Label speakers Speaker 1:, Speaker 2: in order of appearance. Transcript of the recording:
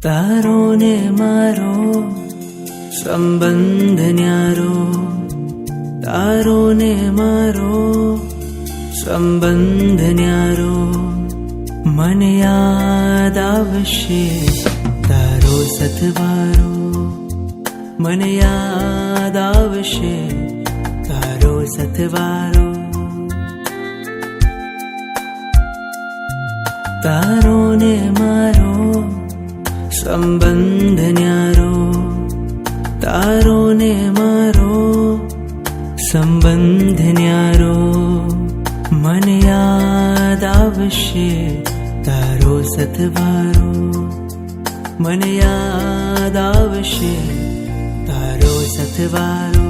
Speaker 1: તારો ને મારો સંબંધ ન્યારો, તારો ને મારો સંબંધ ન્યારો. મને યાદ આવશે તારો સથવારો, મને યાદ આવશે તારો સથવારો. તારો ને મારો સંબંધ ન્યારો, તારો ને મારો સંબંધ ન્યારો. મને યાદ આવશે તારો સથવારો, મને યાદ આવશે તારો સથવારો.